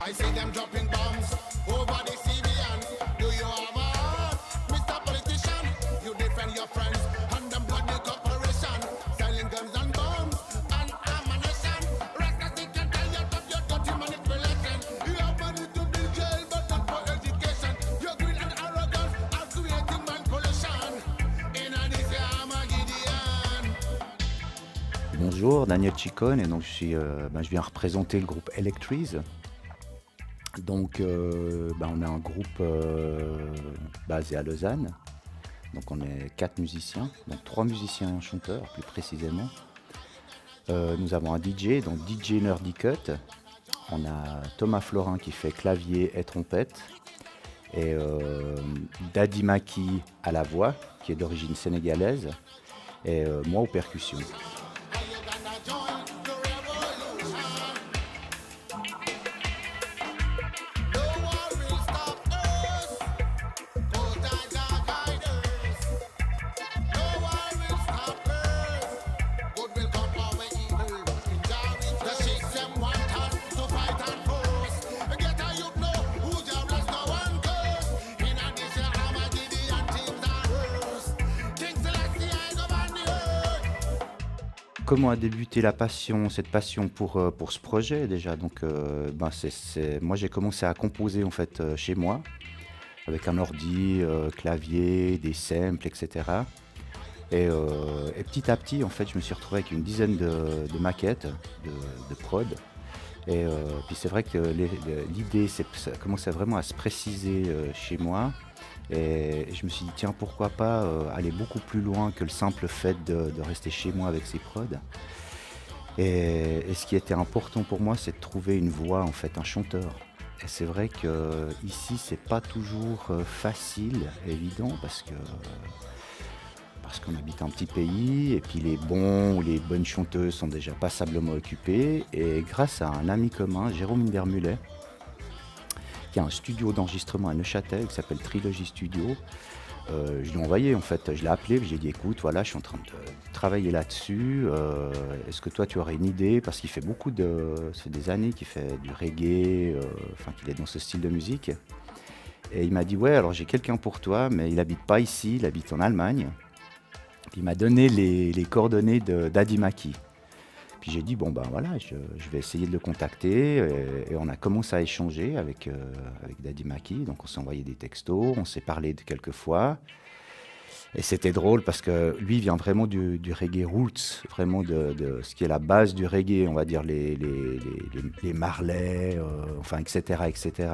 I see them dropping bombs over the CBN. Do you have a heart, Mr. Politician? You defend your friends and them bloody corporation, selling guns and bombs and ammunition. Rest as they can tell you of your dirty manipulation. You have money to build jail, but not for education. Your greed and arrogance are creating manipulation. In a this Armageddon. Bonjour, Daniel Chicone, et donc je viens représenter le groupe Electrees. Donc on a un groupe basé à Lausanne, donc on est 4 musiciens, donc 3 musiciens et un chanteur plus précisément. Nous avons un DJ, donc DJ Nerdy Cut. On a Thomas Florin qui fait clavier et trompette, et Daddy Maki à la voix, qui est d'origine sénégalaise, et moi aux percussions. Comment a débuté cette passion pour ce projet déjà? Donc, moi j'ai commencé à composer en fait chez moi avec un ordi, clavier, des samples, etc. Et petit à petit en fait je me suis retrouvé avec une dizaine de maquettes de prod. Et puis c'est vrai que l'idée ça commençait vraiment à se préciser chez moi. Et je me suis dit, tiens, pourquoi pas aller beaucoup plus loin que le simple fait de rester chez moi avec ces prods. Et ce qui était important pour moi, c'est de trouver une voix, en fait, un chanteur. Et c'est vrai que ici, c'est pas toujours facile, évident, parce qu'on habite un petit pays, et puis les bons ou les bonnes chanteuses sont déjà passablement occupés. Et grâce à un ami commun, Jérôme Indermullet, qui a un studio d'enregistrement à Neuchâtel qui s'appelle Trilogy Studio. Je lui ai envoyé, en fait, je l'ai appelé, j'ai dit écoute, voilà, je suis en train de travailler là-dessus, est-ce que toi tu aurais une idée? Parce qu'il fait ça fait des années qu'il fait du reggae, qu'il est dans ce style de musique. Et il m'a dit ouais, alors j'ai quelqu'un pour toi, mais il habite pas ici, il habite en Allemagne. Puis il m'a donné les coordonnées de Daddy Maki. Puis j'ai dit, voilà, je vais essayer de le contacter. Et on a commencé à échanger avec Daddy Maki. Donc on s'est envoyé des textos, on s'est parlé quelques fois. Et c'était drôle parce que lui vient vraiment du reggae roots, vraiment de ce qui est la base du reggae, on va dire les Marley, etc., etc.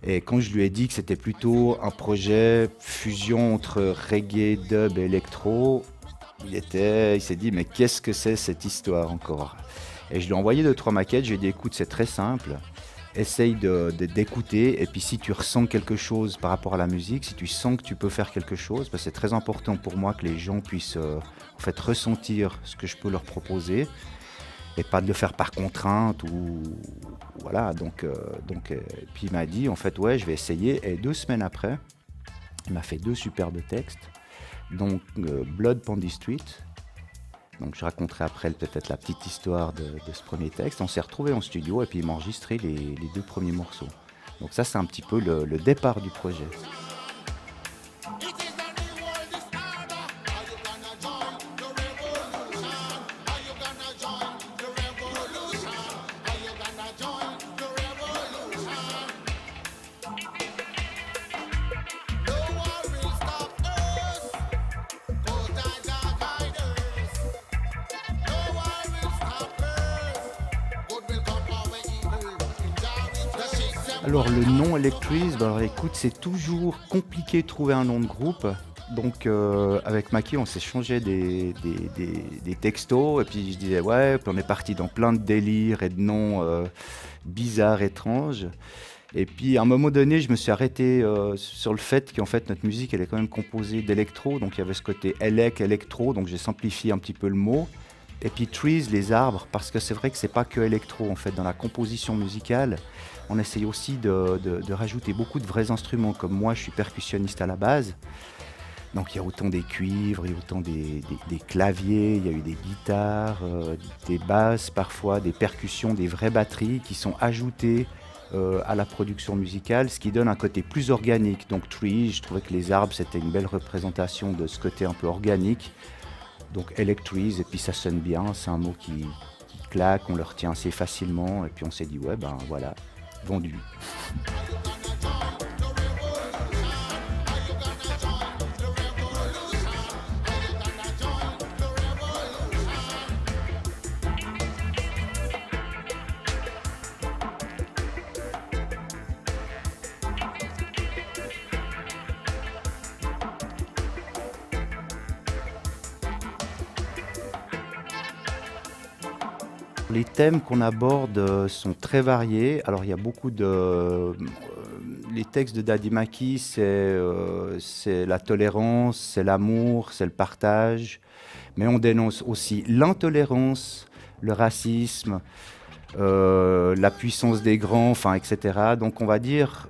Et quand je lui ai dit que c'était plutôt un projet fusion entre reggae, dub et électro, il s'est dit, mais qu'est-ce que c'est cette histoire encore? Et je lui ai envoyé 2-3 maquettes, je lui ai dit, écoute, c'est très simple, essaye d'écouter, et puis si tu ressens quelque chose par rapport à la musique, si tu sens que tu peux faire quelque chose, parce que c'est très important pour moi que les gens puissent ressentir ce que je peux leur proposer, et pas de le faire par contrainte, ou voilà, puis il m'a dit, en fait, ouais, je vais essayer, et 2 semaines après, il m'a fait 2 superbes textes. Donc Blood Pondy Street, donc je raconterai après peut-être la petite histoire de ce premier texte. On s'est retrouvés en studio et puis il m'a enregistré les 2 premiers morceaux. Donc ça c'est un petit peu le départ du projet. Alors le nom Electrees, écoute, c'est toujours compliqué de trouver un nom de groupe. Donc avec Maki, on s'est changé des textos, et puis je disais ouais, puis on est parti dans plein de délires et de noms bizarres, étranges. Et puis à un moment donné, je me suis arrêté sur le fait qu'en fait notre musique elle est quand même composée d'électro, donc il y avait ce côté électro, donc j'ai simplifié un petit peu le mot. Et puis trees, les arbres, parce que c'est vrai que c'est pas que électro en fait, dans la composition musicale, on essaye aussi de rajouter beaucoup de vrais instruments, comme moi je suis percussionniste à la base. Donc il y a autant des cuivres, il y a autant des claviers, il y a eu des guitares, des basses parfois, des percussions, des vraies batteries qui sont ajoutées à la production musicale, ce qui donne un côté plus organique. Donc Trees, je trouvais que les arbres, c'était une belle représentation de ce côté un peu organique. Donc Electrees, et puis ça sonne bien, c'est un mot qui claque, on le retient assez facilement, et puis on s'est dit, ouais, ben voilà, vendu. Les thèmes qu'on aborde sont très variés. Alors il y a beaucoup les textes de Daddy Maki, c'est la tolérance, c'est l'amour, c'est le partage. Mais on dénonce aussi l'intolérance, le racisme, la puissance des grands, enfin, etc. Donc on va dire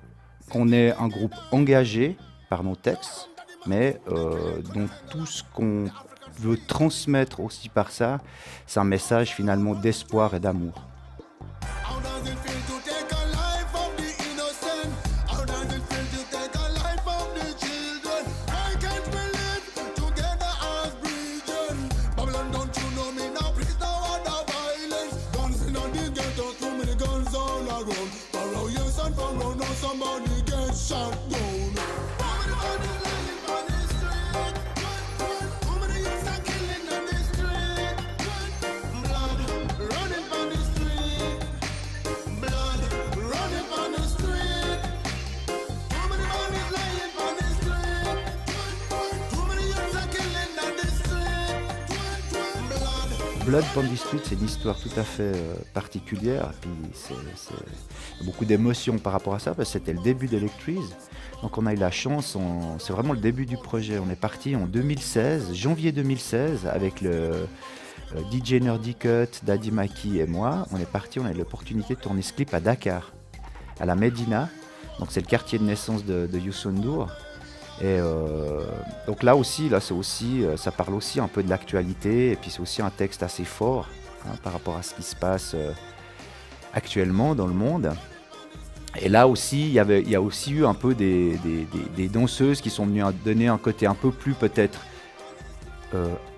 qu'on est un groupe engagé par nos textes, mais dont tout ce qu'on veut transmettre aussi par ça, c'est un message finalement d'espoir et d'amour. How does it feel to take a life of the innocent? How does it feel to take a life of the children? Why can't we live together as brethren? Babylon, don't you know me now? Please no other violence. Guns in the ghetto, too many guns all around. For our yes and for our no, somebody gets shot down. Blood Bandit Street, c'est une histoire tout à fait particulière. Et puis il y a beaucoup d'émotions par rapport à ça, parce que c'était le début d'Electrees. Donc on a eu la chance, c'est vraiment le début du projet. On est parti en 2016, janvier 2016, avec le DJ Nerdy Cut, Daddy Maki et moi. On est parti, on a eu l'opportunité de tourner ce clip à Dakar, à la Médina. Donc c'est le quartier de naissance de Youssou N'Dour. Et donc là aussi, ça parle aussi un peu de l'actualité, et puis c'est aussi un texte assez fort par rapport à ce qui se passe actuellement dans le monde. Et là aussi, il y a aussi eu un peu des danseuses qui sont venues donner un côté un peu plus peut-être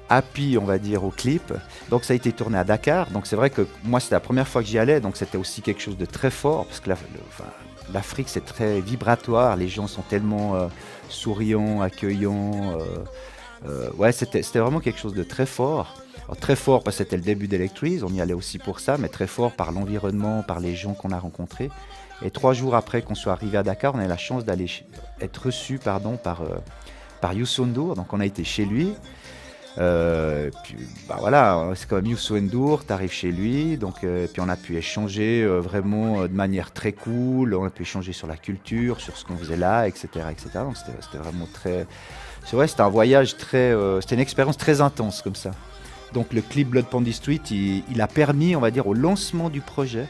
happy, on va dire, au clip. Donc ça a été tourné à Dakar. Donc c'est vrai que moi, c'était la première fois que j'y allais, donc c'était aussi quelque chose de très fort, parce que l'Afrique, c'est très vibratoire, les gens sont tellement souriants, accueillants. Ouais, c'était vraiment quelque chose de très fort. Alors, très fort parce que c'était le début d'Electrees, on y allait aussi pour ça, mais très fort par l'environnement, par les gens qu'on a rencontrés. Et 3 jours après qu'on soit arrivé à Dakar, on a eu la chance d'aller être reçu par Youssou N'Dour. Donc on a été chez lui. Puis voilà, c'est quand même Youssou N'Dour, t'arrives chez lui, donc puis on a pu échanger vraiment de manière très cool, on a pu échanger sur la culture, sur ce qu'on faisait là, etc., etc. Donc c'était vraiment très, c'est vrai, c'était un voyage c'était une expérience très intense comme ça. Donc le clip Blood Bandit Street, il a permis, on va dire, au lancement du projet.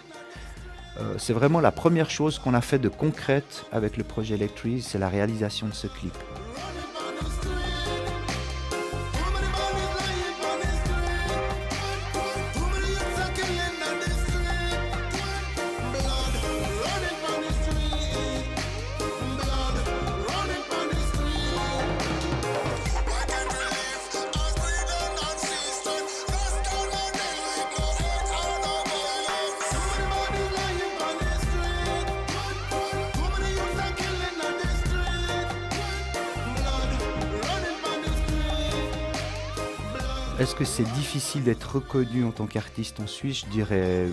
C'est vraiment la première chose qu'on a fait de concrète avec le projet Electrees, c'est la réalisation de ce clip. Est-ce que c'est difficile d'être reconnu en tant qu'artiste en Suisse? Je dirais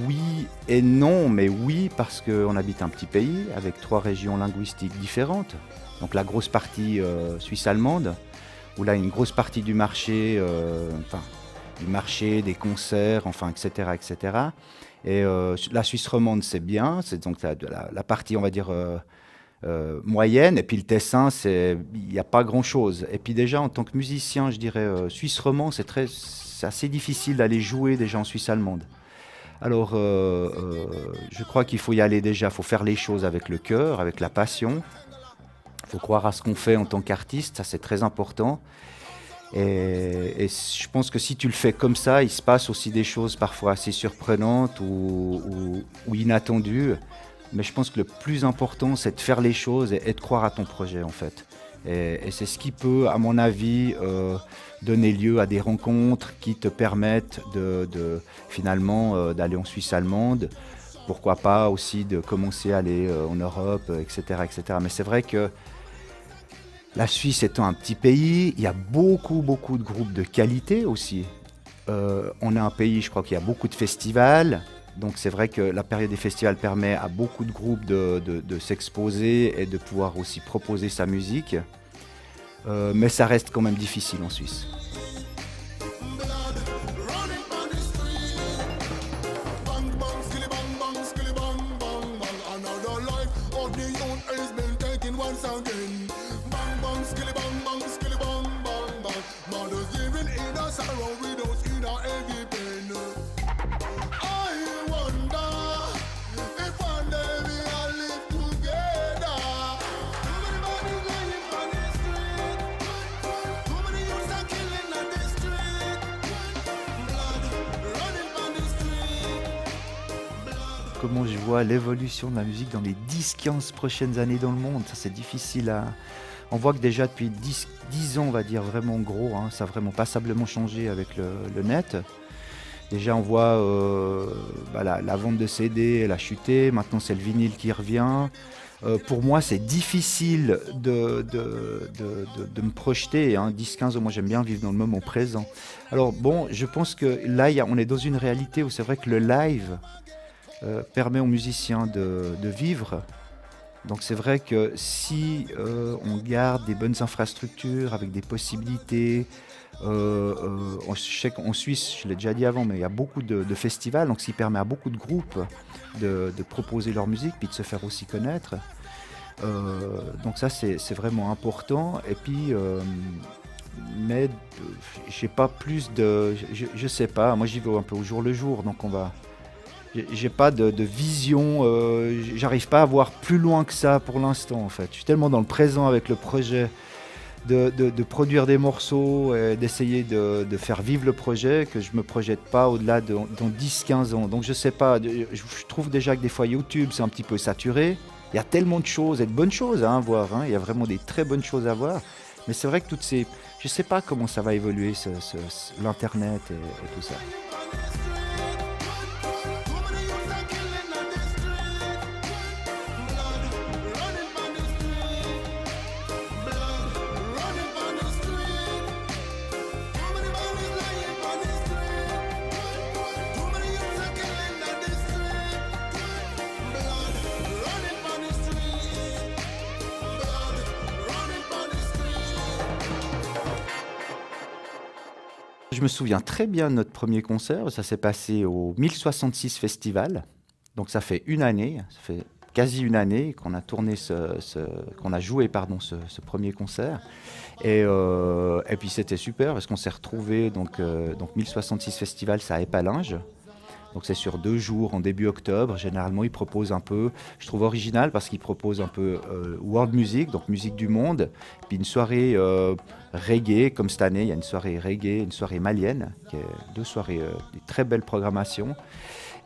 oui et non, mais oui parce qu'on habite un petit pays avec 3 régions linguistiques différentes. Donc la grosse partie suisse allemande, où là une grosse partie du marché, des concerts, enfin, etc., etc. Et la Suisse romande, c'est bien, c'est donc la partie, on va dire, moyenne, et puis le Tessin, il n'y a pas grand-chose. Et puis déjà, en tant que musicien, je dirais, suisse romand, c'est assez difficile d'aller jouer déjà en Suisse allemande. Alors, je crois qu'il faut y aller déjà, il faut faire les choses avec le cœur, avec la passion. Il faut croire à ce qu'on fait en tant qu'artiste, ça c'est très important. Et je pense que si tu le fais comme ça, il se passe aussi des choses parfois assez surprenantes ou inattendues. Mais je pense que le plus important, c'est de faire les choses et de croire à ton projet, en fait. Et c'est ce qui peut, à mon avis, donner lieu à des rencontres qui te permettent finalement d'aller en Suisse allemande. Pourquoi pas aussi de commencer à aller en Europe, etc., etc. Mais c'est vrai que la Suisse étant un petit pays, il y a beaucoup, beaucoup de groupes de qualité aussi. On est un pays, je crois qu'il y a beaucoup de festivals. Donc c'est vrai que la période des festivals permet à beaucoup de groupes de s'exposer et de pouvoir aussi proposer sa musique. Mais ça reste quand même difficile en Suisse. Comment je vois l'évolution de la musique dans les 10-15 prochaines années dans le monde, ça c'est difficile à... On voit que déjà depuis 10 ans, on va dire vraiment gros, hein, ça a vraiment passablement changé avec le net. Déjà on voit la vente de CD, elle a chuté, maintenant c'est le vinyle qui revient. Pour moi c'est difficile de me projeter, hein. 10-15 ans, moi j'aime bien vivre dans le moment présent. Alors bon, je pense que là on est dans une réalité où c'est vrai que le live permet aux musiciens de vivre. Donc c'est vrai que si on garde des bonnes infrastructures avec des possibilités, je sais qu'en Suisse, je l'ai déjà dit avant, mais il y a beaucoup de festivals, donc ce qui permet à beaucoup de groupes de proposer leur musique puis de se faire aussi connaître. Donc ça c'est vraiment important. Et puis mais j'ai pas plus de... Je sais pas, moi j'y vais un peu au jour le jour, donc j'ai pas de vision, j'arrive pas à voir plus loin que ça pour l'instant en fait. Je suis tellement dans le présent avec le projet de produire des morceaux et d'essayer de faire vivre le projet que je me projette pas au-delà dans 10-15 ans. Donc je sais pas, je trouve déjà que des fois YouTube c'est un petit peu saturé. Il y a tellement de choses et de bonnes choses à voir, hein. Il y a vraiment des très bonnes choses à voir. Mais c'est vrai que toutes ces... Je sais pas comment ça va évoluer l'internet et tout ça. Je me souviens très bien de notre premier concert, ça s'est passé au 1066 Festival, donc ça fait une année, ça fait quasi une année qu'on a tourné qu'on a joué ce premier concert, et puis c'était super parce qu'on s'est retrouvés, donc 1066 Festival, c'est à Épalinges. Donc c'est sur 2 jours en début octobre. Généralement, ils proposent un peu, je trouve original parce qu'ils proposent un peu world music, donc musique du monde, puis une soirée reggae, comme cette année, il y a une soirée reggae, une soirée malienne, qui est 2 soirées, de très belles programmations.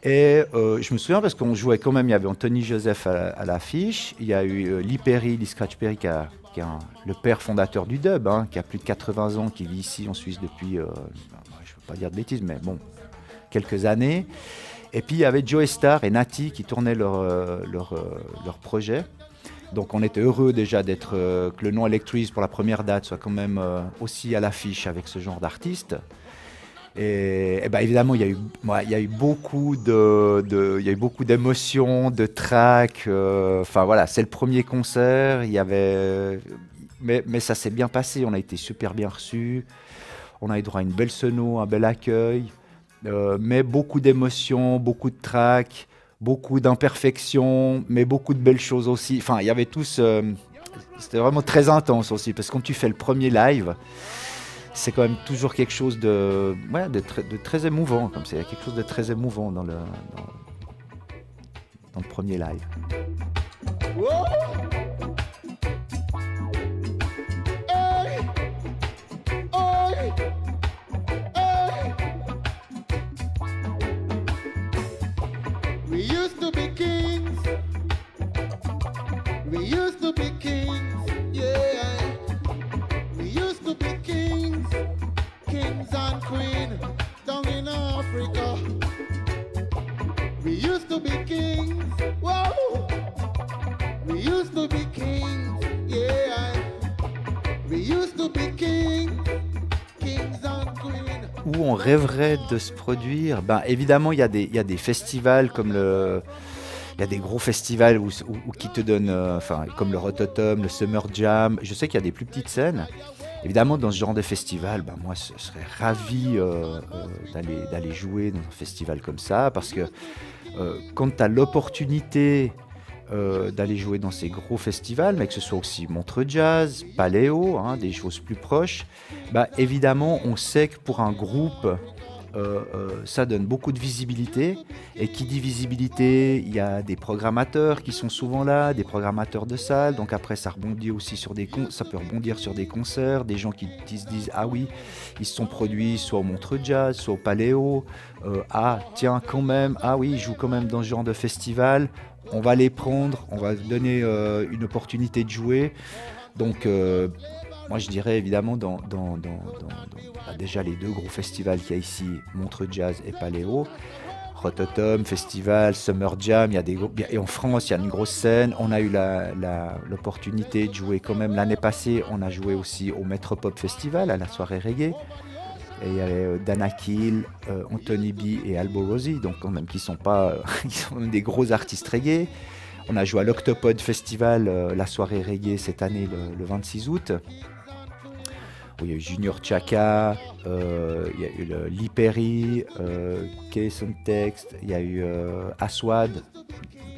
Et je me souviens parce qu'on jouait quand même, il y avait Anthony Joseph à l'affiche, il y a eu Lee Perry, Lee Scratch Perry, qui est le père fondateur du dub, hein, qui a plus de 80 ans, qui vit ici en Suisse depuis, je ne veux pas dire de bêtises, mais bon, quelques années. Et puis il y avait Joey Starr et Nati qui tournaient leur projet. Donc on était heureux déjà que le nom Electreeze pour la première date soit quand même aussi à l'affiche avec ce genre d'artistes. Et ben évidemment il y a eu beaucoup d'émotions, de tracks. Enfin voilà, c'est le premier concert. Mais ça s'est bien passé. On a été super bien reçus. On a eu droit à une belle sono, un bel accueil. Mais beaucoup d'émotions, beaucoup de tracks, beaucoup d'imperfections, mais beaucoup de belles choses aussi. Enfin, il y avait tous... c'était vraiment très intense aussi, parce que quand tu fais le premier live, c'est quand même toujours quelque chose de très émouvant, comme ça. Il y a quelque chose de très émouvant dans le premier live. Whoa! We used to be kings, used to be kings, yeah. We used to be kings, kings and queens down in Africa. We used to be kings, whoa. We used to be kings, yeah. We used to be kings, kings and queens. Où on rêverait de se produire, ben évidemment il y a des festivals comme il y a des gros festivals qui te donnent, enfin comme le Rototom, le Summer Jam. Je sais qu'il y a des plus petites scènes. Évidemment, dans ce genre de festival, ben moi, je serais ravi d'aller jouer dans un festival comme ça, parce que quand tu as l'opportunité d'aller jouer dans ces gros festivals, mais que ce soit aussi Montreux Jazz, Paléo, hein, des choses plus proches, bah, évidemment, on sait que pour un groupe, ça donne beaucoup de visibilité. Et qui dit visibilité, il y a des programmateurs qui sont souvent là, des programmateurs de salles. Donc après, ça rebondit aussi sur ça peut rebondir sur des concerts, des gens qui se disent ah oui, ils se sont produits soit au Montreux Jazz, soit au Paléo. Ah tiens quand même, ah oui, ils jouent quand même dans ce genre de festival. On va les prendre, on va donner une opportunité de jouer. Donc moi je dirais évidemment dans déjà les deux gros festivals qu'il y a ici, Montreux Jazz et Paléo, Rototom, Festival, Summer Jam, et en France il y a une grosse scène. On a eu l'opportunité de jouer quand même l'année passée, on a joué aussi au Metropop Festival à la soirée reggae. Et il y avait Danakil, Anthony B et Albo Rosie, donc quand même qui sont des gros artistes reggae. On a joué à l'Octopod Festival, la soirée reggae cette année, le 26 août. Où il y a eu Junior Chaka, il y a eu Lee Perry, Kayson Text, il y a eu Aswad,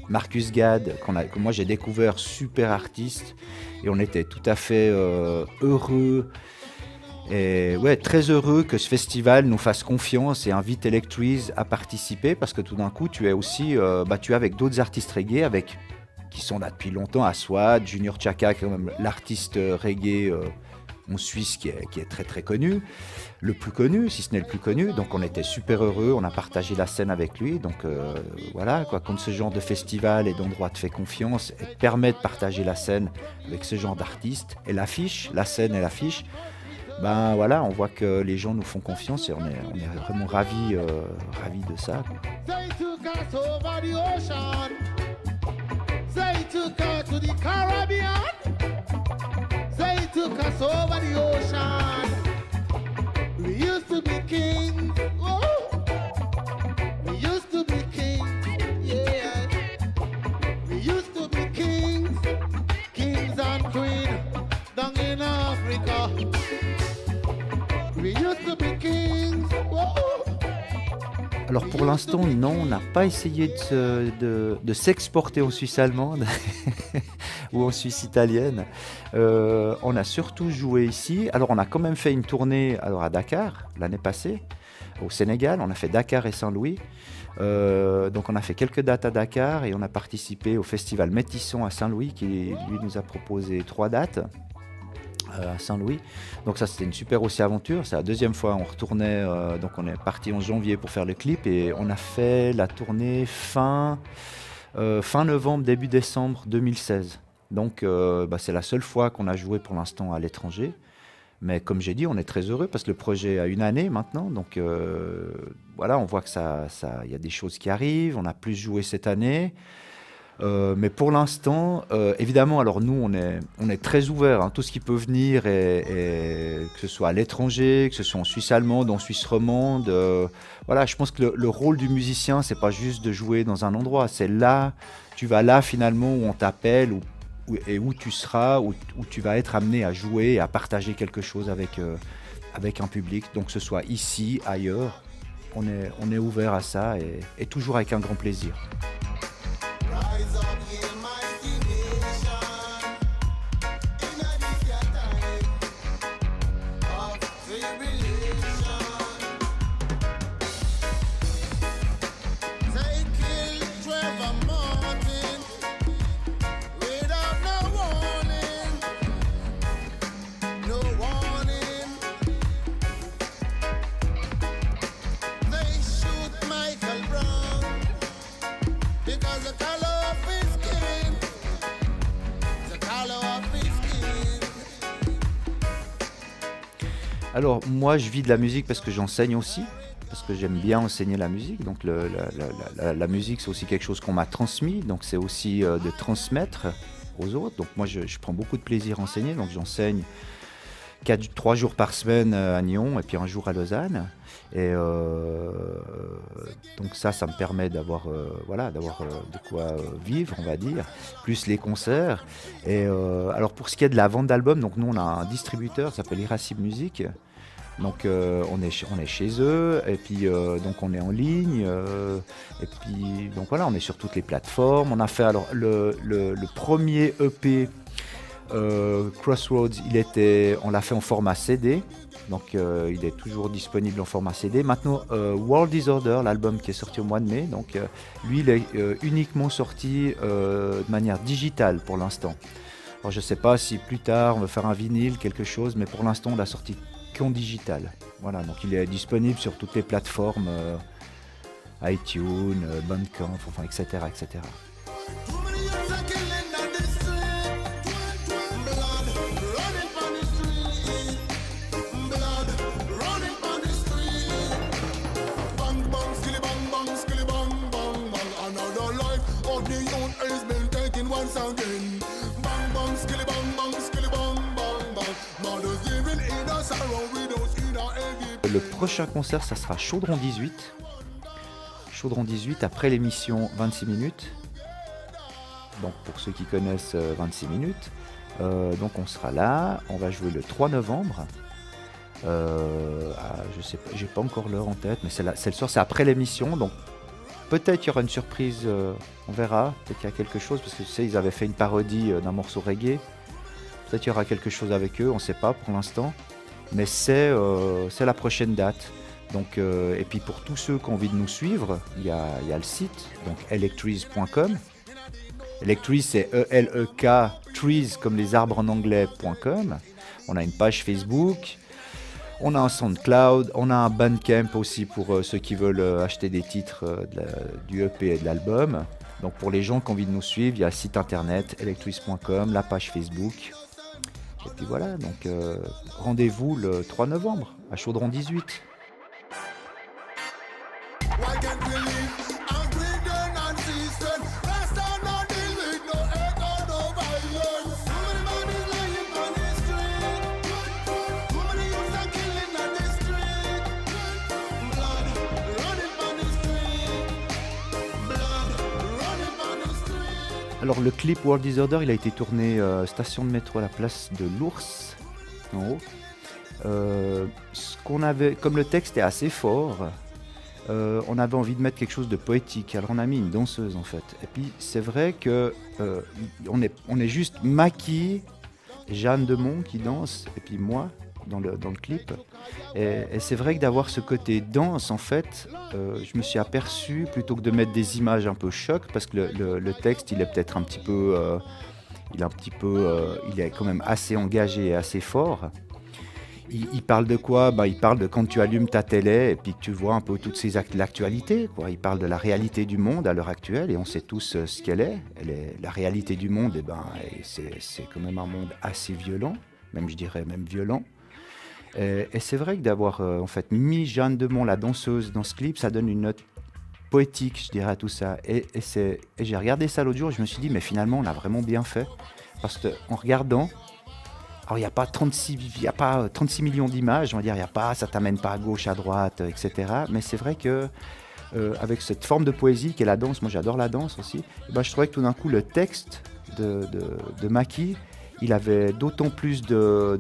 Marcus Gad, que moi j'ai découvert, super artiste. Et on était tout à fait heureux. Et ouais, très heureux que ce festival nous fasse confiance et invite Electreeze à participer, parce que tout d'un coup tu es aussi tu es avec d'autres artistes reggae qui sont là depuis longtemps, Aswad, Junior Chaka, quand même l'artiste reggae en Suisse qui est très très connu, le plus connu, si ce n'est le plus connu. Donc on était super heureux, on a partagé la scène avec lui. Donc voilà, quoi, quand ce genre de festival et d'endroit te fait confiance et te permet de partager la scène avec ce genre d'artistes et l'affiche, la scène et l'affiche, ben voilà, on voit que les gens nous font confiance et on est vraiment ravis de ça, quoi. They took us over the ocean. They took us to the Caribbean. They took us over the ocean. We used to be kings. Oh. We used to be kings. Yeah. We used to be kings. Kings and queens down in Africa. We used to be kings. Oh. Alors pour l'instant, non, on n'a pas essayé de s'exporter en Suisse allemande ou en Suisse italienne. On a surtout joué ici. Alors on a quand même fait une tournée à Dakar l'année passée, au Sénégal. On a fait Dakar et Saint-Louis. Donc on a fait quelques dates à Dakar et on a participé au festival Métisson à Saint-Louis qui lui nous a proposé 3 dates. À Saint-Louis. Donc ça c'était une super aussi aventure, c'est la deuxième fois on retournait, donc on est parti en janvier pour faire le clip et on a fait la tournée fin novembre, début décembre 2016. Donc c'est la seule fois qu'on a joué pour l'instant à l'étranger. Mais comme j'ai dit, on est très heureux parce que le projet a 1 année maintenant. Donc voilà, on voit que y a des choses qui arrivent, on a plus joué cette année. Mais pour l'instant, évidemment, alors nous, on est très ouverts, hein, tout ce qui peut venir, et que ce soit à l'étranger, que ce soit en Suisse allemande, en Suisse romande. Voilà, je pense que le rôle du musicien, c'est pas juste de jouer dans un endroit, c'est là, tu vas là finalement où on t'appelle, et où tu seras, où tu vas être amené à jouer et à partager quelque chose avec un public. Donc que ce soit ici, ailleurs, on est ouvert à ça et toujours avec un grand plaisir. Rise up, ye mighty nation, in a this your time of tribulation. They killed Trevor Martin without no warning, no warning. They shoot Michael Brown Alors moi je vis de la musique parce que j'enseigne aussi, parce que j'aime bien enseigner la musique. Donc la musique c'est aussi quelque chose qu'on m'a transmis, donc c'est aussi de transmettre aux autres. Donc moi je prends beaucoup de plaisir à enseigner, donc j'enseigne 3 jours par semaine à Nyon et puis un jour à Lausanne. Et donc ça me permet d'avoir de quoi vivre, on va dire, plus les concerts. Et alors pour ce qui est de la vente d'albums, donc nous on a un distributeur, ça s'appelle Irascible Music. Donc on est chez eux et puis donc on est en ligne et puis donc voilà, on est sur toutes les plateformes. On a fait alors le premier EP Crossroads, on l'a fait en format CD, donc il est toujours disponible en format CD. Maintenant World Disorder, l'album qui est sorti au mois de mai, donc lui il est uniquement sorti de manière digitale pour l'instant. Alors je sais pas si plus tard on va faire un vinyle, quelque chose, mais pour l'instant on l'a sorti qu'en digital. Voilà, donc il est disponible sur toutes les plateformes, iTunes, Bandcamp, enfin, etc., etc. Le prochain concert, ça sera Chaudron 18. Chaudron 18, après l'émission 26 minutes. Donc pour ceux qui connaissent 26 minutes. Donc on sera là, on va jouer le 3 novembre. Je sais pas, j'ai pas encore l'heure en tête, mais c'est le soir, c'est après l'émission. Donc peut-être qu'il y aura une surprise, on verra. Peut-être qu'il y a quelque chose, parce que tu sais, ils avaient fait une parodie d'un morceau reggae. Peut-être qu'il y aura quelque chose avec eux, on ne sait pas pour l'instant. Mais c'est la prochaine date. Donc, et puis pour tous ceux qui ont envie de nous suivre, il y a le site, donc electrees.com. Electrees, c'est E-L-E-K, trees comme les arbres en anglais.com. On a une page Facebook, on a un SoundCloud, on a un Bandcamp aussi pour ceux qui veulent acheter des titres du EP et de l'album. Donc pour les gens qui ont envie de nous suivre, il y a le site internet electrees.com, la page Facebook. Et puis voilà, donc rendez-vous le 3 novembre à Chaudron 18. Alors le clip World Disorder, il a été tourné station de métro à la place de l'Ours, en haut. Ce qu'on avait, comme le texte est assez fort, on avait envie de mettre quelque chose de poétique. Alors on a mis une danseuse en fait. Et puis c'est vrai que on est juste Maki, Jeanne Demont qui danse, et puis moi dans le clip. Et c'est vrai que d'avoir ce côté danse, en fait, je me suis aperçu, plutôt que de mettre des images un peu choc, parce que le texte, il est peut-être un petit peu... il est quand même assez engagé et assez fort. Il parle de quoi ? Il parle de quand tu allumes ta télé et puis que tu vois un peu toutes l'actualité, quoi. Il parle de la réalité du monde à l'heure actuelle, et on sait tous ce qu'elle est. La réalité du monde, c'est quand même un monde assez violent, même je dirais même violent. Et c'est vrai que d'avoir en fait mis Jeanne Demont, la danseuse, dans ce clip, ça donne une note poétique, je dirais, à tout ça. Et j'ai regardé ça l'autre jour, et je me suis dit, mais finalement, on a vraiment bien fait. Parce qu'en regardant, alors il n'y a pas 36 millions d'images, on va dire, ça t'amène pas à gauche, à droite, etc. Mais c'est vrai que avec cette forme de poésie qu'est la danse, moi j'adore la danse aussi, je trouvais que tout d'un coup, le texte de Maki, il avait d'autant plus de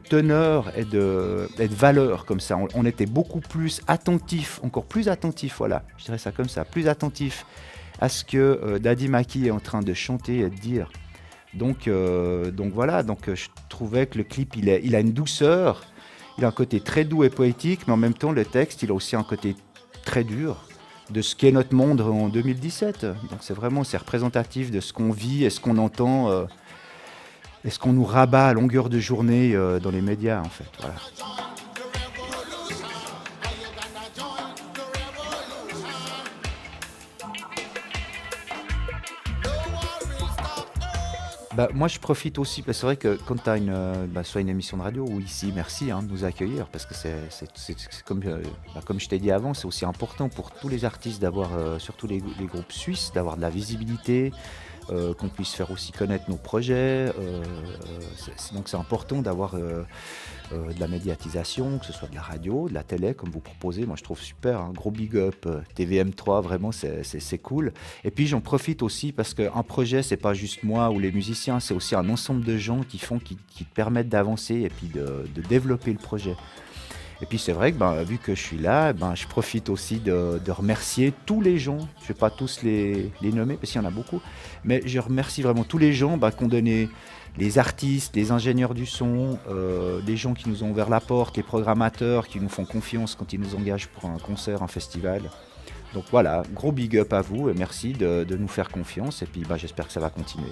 teneur et de valeur comme ça. On était beaucoup plus attentif, encore plus attentif, voilà, je dirais ça comme ça, plus attentif à ce que Daddy Maki est en train de chanter et de dire. Donc voilà, je trouvais que le clip, il a une douceur, il a un côté très doux et poétique, mais en même temps, le texte, il a aussi un côté très dur de ce qu'est notre monde en 2017. Donc c'est représentatif de ce qu'on vit et ce qu'on entend et ce qu'on nous rabat à longueur de journée dans les médias, en fait. Voilà. Bah, moi, je profite aussi, parce que c'est vrai que quand tu as soit une émission de radio ou ici, merci de nous accueillir, parce que c'est comme, comme je t'ai dit avant, c'est aussi important pour tous les artistes d'avoir, surtout les groupes suisses, d'avoir de la visibilité, qu'on puisse faire aussi connaître nos projets. Donc c'est important d'avoir de la médiatisation, que ce soit de la radio, de la télé, comme vous proposez. Moi, je trouve super, un gros big up, TVM3, vraiment, c'est cool. Et puis, j'en profite aussi parce qu'un projet, c'est pas juste moi ou les musiciens, c'est aussi un ensemble de gens qui te permettent d'avancer et puis de développer le projet. Et puis c'est vrai que vu que je suis là, je profite aussi de remercier tous les gens. Je ne vais pas tous les nommer parce qu'il y en a beaucoup, mais je remercie vraiment tous les gens qui ont donné, les artistes, les ingénieurs du son, les gens qui nous ont ouvert la porte, les programmateurs qui nous font confiance quand ils nous engagent pour un concert, un festival. Donc voilà, gros big up à vous et merci de nous faire confiance et puis j'espère que ça va continuer.